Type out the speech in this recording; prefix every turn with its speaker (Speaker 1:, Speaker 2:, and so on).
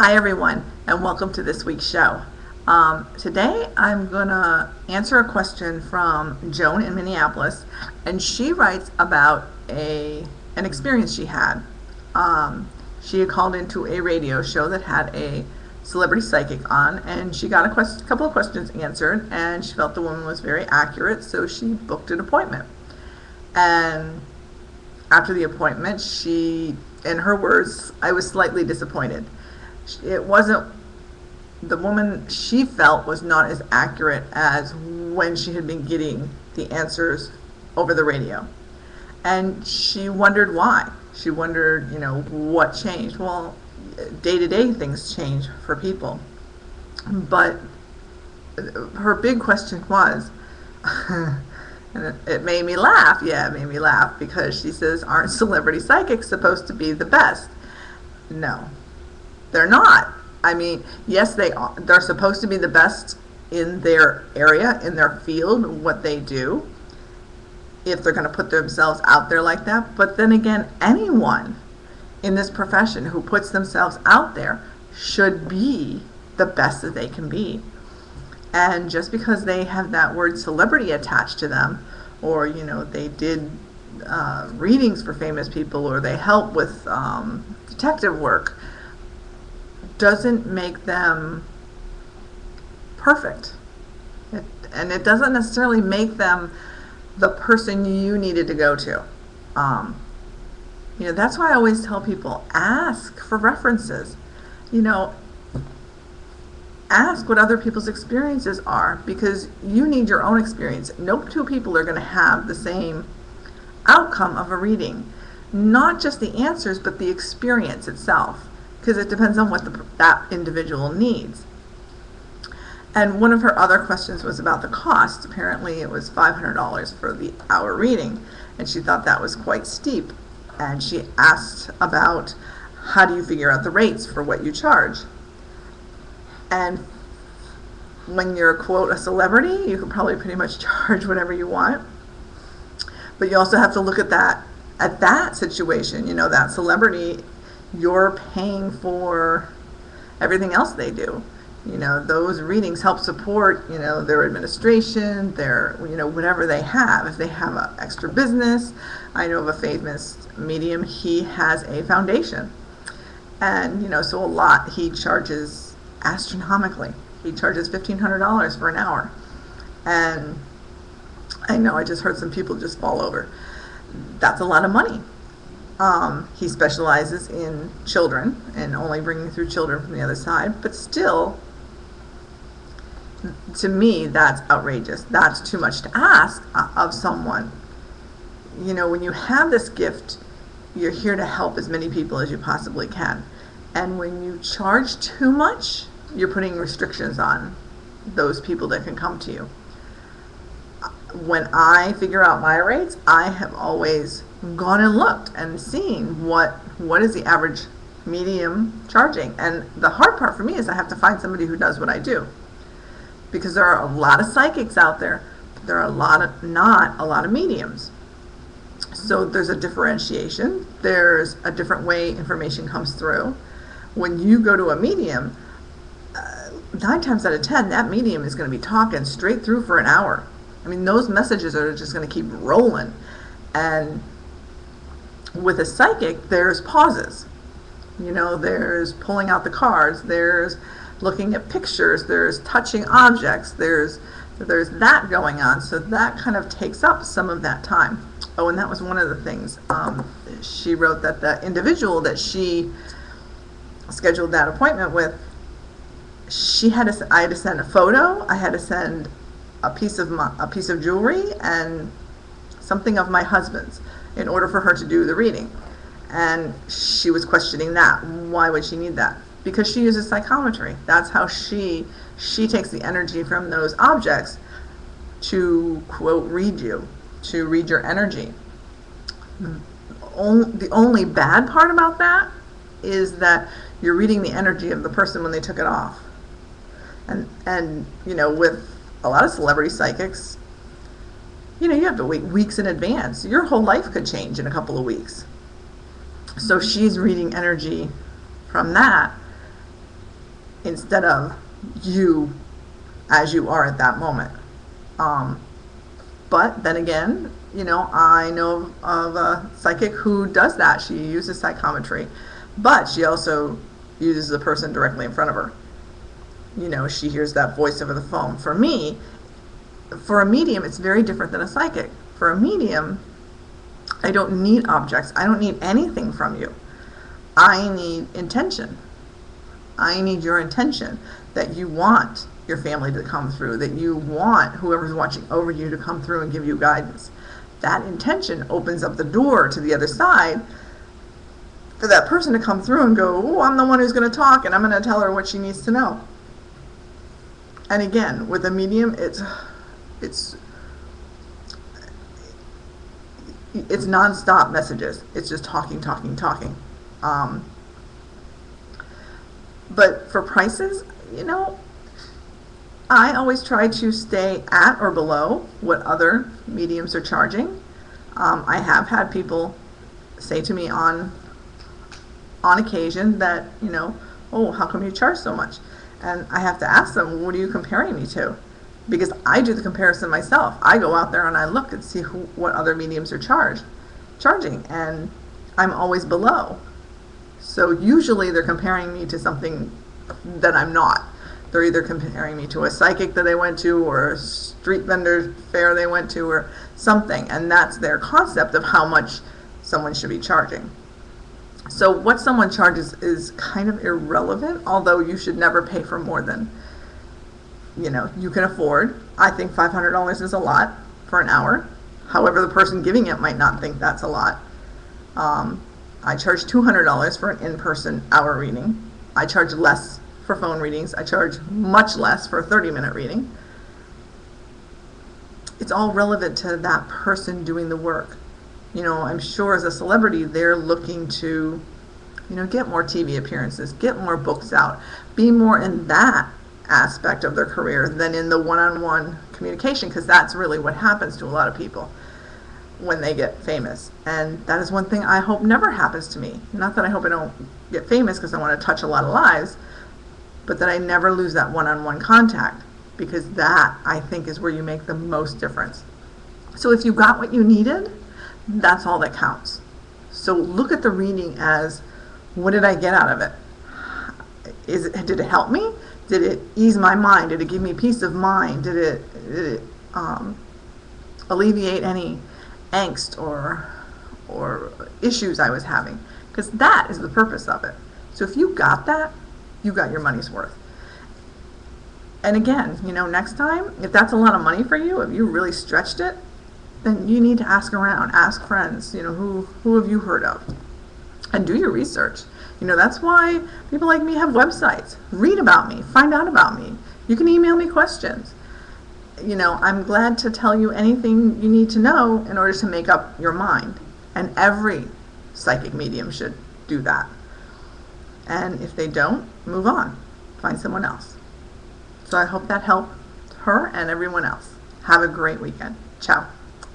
Speaker 1: Hi everyone, and welcome to this week's show. Today I'm going to answer a question from Joan in Minneapolis, and she writes about an experience she had. She had called into a radio show that had a celebrity psychic on, and she got a couple of questions answered, and she felt the woman was very accurate, so she booked an appointment. And after the appointment, in her words, I was slightly disappointed. It wasn't, the woman she felt was not as accurate as when she had been getting the answers over the radio. And she wondered why. She wondered, what changed. Well, day-to-day things change for people. But her big question was, and it made me laugh. Yeah, it made me laugh because she says, aren't celebrity psychics supposed to be the best? No. They're not. I mean, yes, they are. They're supposed to be the best in their area, in their field, what they do, if they're going to put themselves out there like that. But then again, anyone in this profession who puts themselves out there should be the best that they can be. And just because they have that word celebrity attached to them, or, they did readings for famous people, or they help with detective work, doesn't make them perfect. And it doesn't necessarily make them the person you needed to go to. That's why I always tell people, ask for references. Ask what other people's experiences are, because you need your own experience. No two people are going to have the same outcome of a reading. Not just the answers, but the experience itself, because it depends on what that individual needs. And one of her other questions was about the cost. Apparently it was $500 for the hour reading, and she thought that was quite steep. And she asked about, how do you figure out the rates for what you charge? And when you're, quote, a celebrity, you can probably pretty much charge whatever you want. But you also have to look at that situation. That celebrity, you're paying for everything else they do. Those readings help support, their administration, their, whatever they have. If they have an extra business, I know of a famous medium, he has a foundation. And, so he charges astronomically. He charges $1,500 for an hour. And I know I just heard some people just fall over. That's a lot of money. He specializes in children and only bringing through children from the other side, but still, to me, that's outrageous. That's too much to ask of someone. When you have this gift, you're here to help as many people as you possibly can. And when you charge too much, you're putting restrictions on those people that can come to you. When I figure out my rates, I have always gone and looked and seen what is the average medium charging. And the hard part for me is I have to find somebody who does what I do, because there are a lot of psychics out there. There are not a lot of mediums. So there's a differentiation. There's a different way information comes through. When you go to a medium, 9 times out of 10, that medium is going to be talking straight through for an hour. I mean, those messages are just going to keep rolling. And with a psychic, there's pauses. There's pulling out the cards, there's looking at pictures, there's touching objects, there's that going on. So that kind of takes up some of that time. Oh, and that was one of the things. She wrote that the individual that she scheduled that appointment with, I had to send a photo, I had to send a piece of jewelry and something of my husband's in order for her to do the reading. And she was questioning that. Why would she need that? Because she uses psychometry. That's how she takes the energy from those objects to, quote, read you, to read your energy. The only bad part about that is that you're reading the energy of the person when they took it off. And with a lot of celebrity psychics, you have to wait weeks in advance. Your whole life could change in a couple of weeks. So she's reading energy from that. instead of you as you are at that moment. But then again, I know of a psychic who does that. She uses psychometry, but she also uses the person directly in front of her. She hears that voice over the phone. For me, for a medium, it's very different than a psychic. For a medium, I don't need objects. I don't need anything from you. I need intention. I need your intention that you want your family to come through, that you want whoever's watching over you to come through and give you guidance. That intention opens up the door to the other side for that person to come through and go, oh, I'm the one who's going to talk, and I'm going to tell her what she needs to know. And again, with a medium, it's non-stop messages. It's just talking. But for prices, I always try to stay at or below what other mediums are charging. I have had people say to me on occasion that, oh, how come you charge so much? And I have to ask them, what are you comparing me to? Because I do the comparison myself. I go out there and I look and see what other mediums are charging, and I'm always below. So usually they're comparing me to something that I'm not. They're either comparing me to a psychic that they went to, or a street vendor fair they went to, or something, and that's their concept of how much someone should be charging. So what someone charges is kind of irrelevant, although you should never pay for more than you can afford. I think $500 is a lot for an hour. However, the person giving it might not think that's a lot. I charge $200 for an in-person hour reading. I charge less for phone readings. I charge much less for a 30-minute reading. It's all relevant to that person doing the work. I'm sure as a celebrity, they're looking to, get more TV appearances, get more books out, be more in that aspect of their career than in the one-on-one communication, because that's really what happens to a lot of people when they get famous. And that is one thing I hope never happens to me. Not that I hope I don't get famous because I want to touch a lot of lives, but that I never lose that one-on-one contact, because that, I think, is where you make the most difference. So if you got what you needed, that's all that counts. So look at the reading as, what did I get out of it? Did it help me? Did it ease my mind? Did it give me peace of mind? Did it alleviate any angst or issues I was having? Because that is the purpose of it. So if you got that, you got your money's worth. And again, next time, if that's a lot of money for you, if you really stretched it, then you need to ask around, ask friends, who have you heard of? And do your research. That's why people like me have websites. Read about me, find out about me. You can email me questions. I'm glad to tell you anything you need to know in order to make up your mind. And every psychic medium should do that. And if they don't, move on. Find someone else. So I hope that helped her and everyone else. Have a great weekend. Ciao.